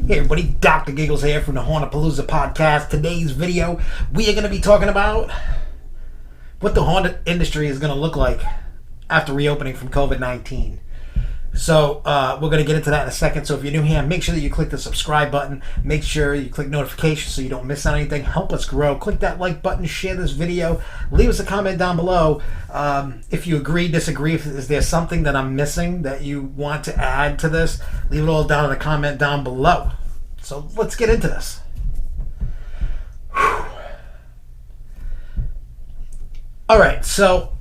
Hey everybody, Dr. Gigglez here from the Hauntapolooza PODCAST. Today's video, we are going to be talking about what the haunted industry is going to look like after reopening from COVID-19. So we're going to get into that in a second. So if you're new here, make sure that you click the subscribe button. Make sure you click notifications so you don't miss out on anything. Help us grow. Click that like button. Share this video. Leave us a comment down below. If you agree, disagree, if is there something that I'm missing that you want to add to this, leave it all down in the comment down below. So let's get into this. Whew. All right, so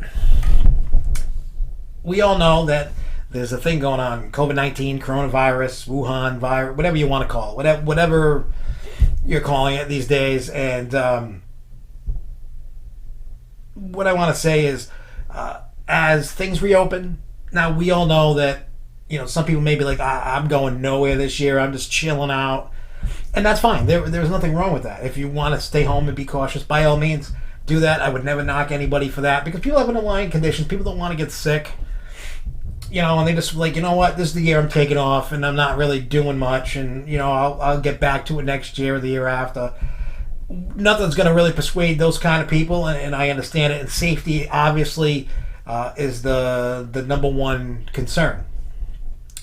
we all know that there's a thing going on, COVID-19, coronavirus, Wuhan virus, whatever you want to call it, whatever you're calling it these days. And what I want to say is, as things reopen, now we all know that, you know, some people may be like, I'm going nowhere this year, I'm just chilling out. And that's fine. There's nothing wrong with that. If you want to stay home and be cautious, by all means, do that. I would never knock anybody for that, because people have underlying conditions. People don't want to get sick. You know, and they just like, you know what, this is the year I'm taking off and I'm not really doing much, and, you know, I'll get back to it next year or the year after. Nothing's going to really persuade those kind of people, and I understand it. And safety, obviously, is the number one concern.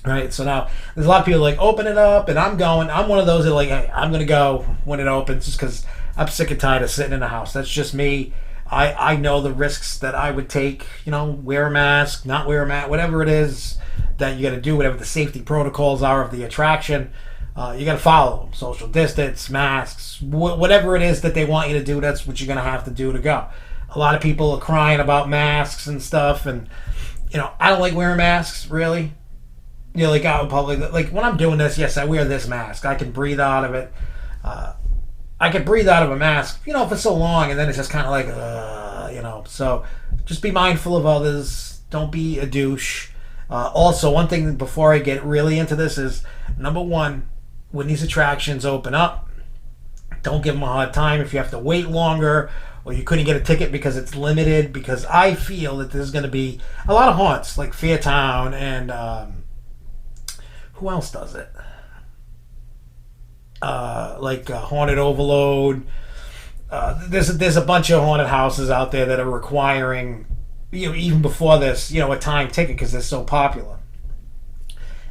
Right? So now, there's a lot of people like, open it up, and I'm one of those that like, hey, I'm going to go when it opens, just because I'm sick and tired of sitting in the house. That's just me. I know the risks that I would take, you know, wear a mask, not wear a mask, whatever it is that you got to do, whatever the safety protocols are of the attraction, you got to follow them. Social distance, masks, whatever it is that they want you to do, that's what you're going to have to do to go. A lot of people are crying about masks and stuff, and, you know, I don't like wearing masks, really. You know, like out in public, like when I'm doing this, yes, I wear this mask. I can breathe out of it. I can breathe out of a mask, you know, for so long, and then it's just kind of like, you know. So just be mindful of others. Don't be a douche. Also, one thing before I get really into this is, number one, when these attractions open up, don't give them a hard time if you have to wait longer or you couldn't get a ticket because it's limited, because I feel that there's going to be a lot of haunts, like Fairtown and who else does it? Haunted Overload. There's a bunch of haunted houses out there that are requiring, you know, even before this, you know, a time ticket, because they're so popular.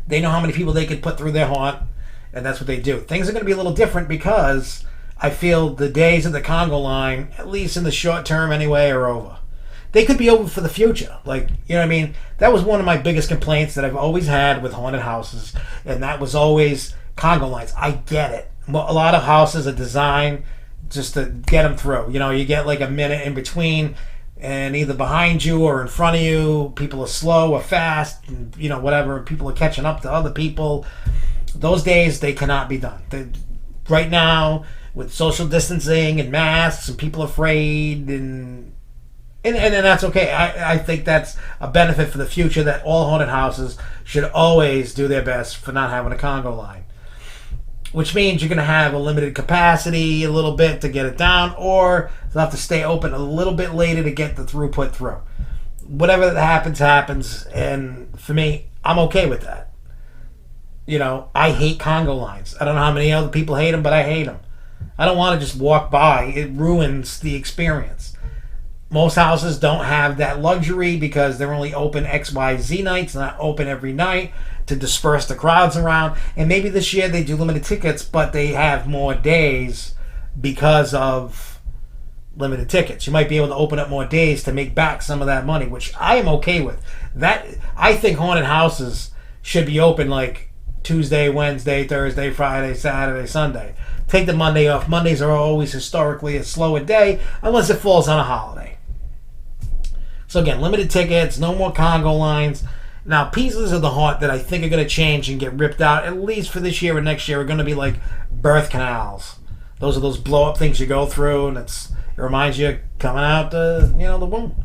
They know how many people they could put through their haunt, and that's what they do. Things are going to be a little different, because I feel the days of the Congo line, at least in the short term anyway, are over. They could be over for the future. Like, you know what I mean? That was one of my biggest complaints that I've always had with haunted houses, and that was always Congo lines. I get it. A lot of houses are designed just to get them through. You know, you get like a minute in between, and either behind you or in front of you, people are slow or fast, and, you know, whatever. People are catching up to other people. Those days, they cannot be done. Right now, with social distancing and masks and people afraid, and that's okay. I think that's a benefit for the future, that all haunted houses should always do their best for not having a Congo line. Which means you're going to have a limited capacity a little bit to get it down, or they'll have to stay open a little bit later to get the throughput through. Whatever that happens, and for me, I'm okay with that. You know, I hate Congo lines. I don't know how many other people hate them, but I hate them. I don't want to just walk by. It ruins the experience. Most houses don't have that luxury, because they're only open XYZ nights, not open every night, to disperse the crowds around. And maybe this year they do limited tickets, but they have more days because of limited tickets. You might be able to open up more days to make back some of that money, which I am okay with. That, I think haunted houses should be open like Tuesday, Wednesday, Thursday, Friday, Saturday, Sunday. Take the Monday off. Mondays are always historically a slower day, unless it falls on a holiday. So again, limited tickets, no more Congo lines. Now, pieces of the haunt that I think are going to change and get ripped out, at least for this year or next year, are going to be like birth canals. Those are those blow-up things you go through, and it reminds you of coming out the womb.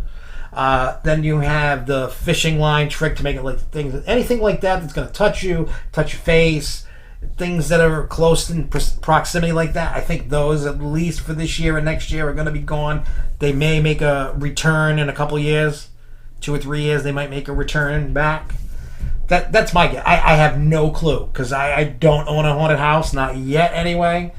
Then you have the fishing line trick to make it like things, anything like that that's going to touch your face, things that are close in proximity like that. I think those, at least for this year and next year, are going to be gone. They may make a return in a couple years. 2 or 3 years, they might make a return back. That's my guess. I have no clue because I don't own a haunted house, not yet anyway.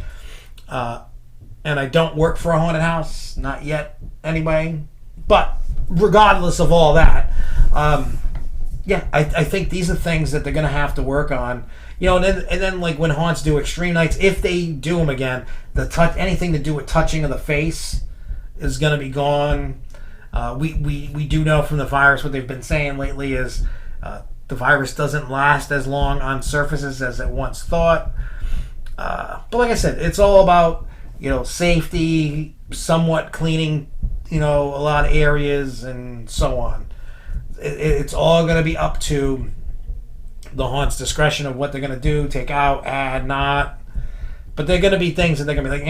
And I don't work for a haunted house, not yet anyway. But regardless of all that, I think these are things that they're going to have to work on. And then like when haunts do extreme nights, if they do them again, anything to do with touching of the face is going to be gone. We do know from the virus what they've been saying lately is the virus doesn't last as long on surfaces as it once thought. But like I said, it's all about safety, somewhat cleaning a lot of areas and so on. It's all going to be up to the haunt's discretion of what they're going to do, take out, add, not. But they're going to be things that they're going to be like,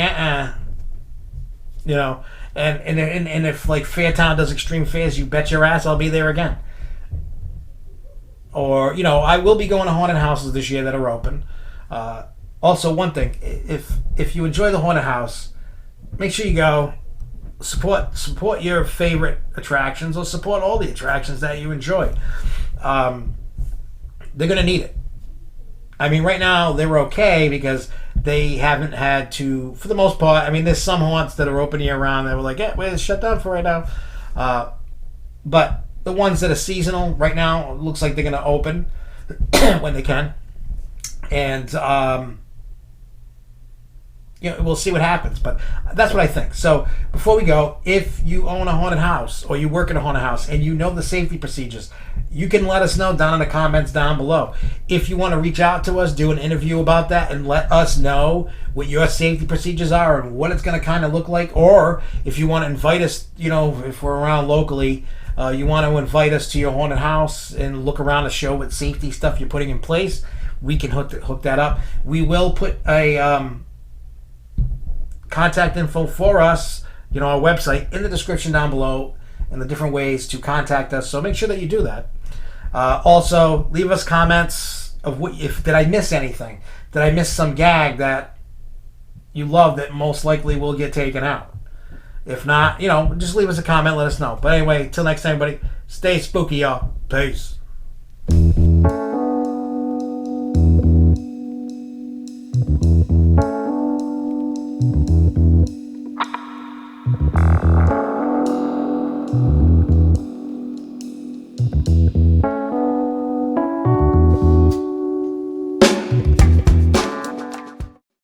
and if like Fairtown does extreme fairs, you bet your ass I'll be there again. Or I will be going to haunted houses this year that are open. Also, one thing, if you enjoy the haunted house, make sure you go support your favorite attractions or support all the attractions that you enjoy. They're going to need it. I mean, right now they're okay because they haven't had to, for the most part. I mean, there's some haunts that are open year round that were like, yeah, we're shut down for right now. But the ones that are seasonal right now, it looks like they're going to open when they can. And we'll see what happens, but that's what I think. So before we go, if you own a haunted house or you work in a haunted house and you know the safety procedures, you can let us know down in the comments down below. If you want to reach out to us, do an interview about that and let us know what your safety procedures are and what it's going to kind of look like, or if you want to invite us, if we're around locally, you want to invite us to your haunted house and look around the show what safety stuff you're putting in place, we can hook that up. We will put a contact info for us, our website in the description down below, and the different ways to contact us. So make sure that you do that. Also, leave us comments of did I miss anything? Did I miss some gag that you love that most likely will get taken out? If not, just leave us a comment, let us know. But anyway, till next time, everybody, stay spooky, y'all. Peace.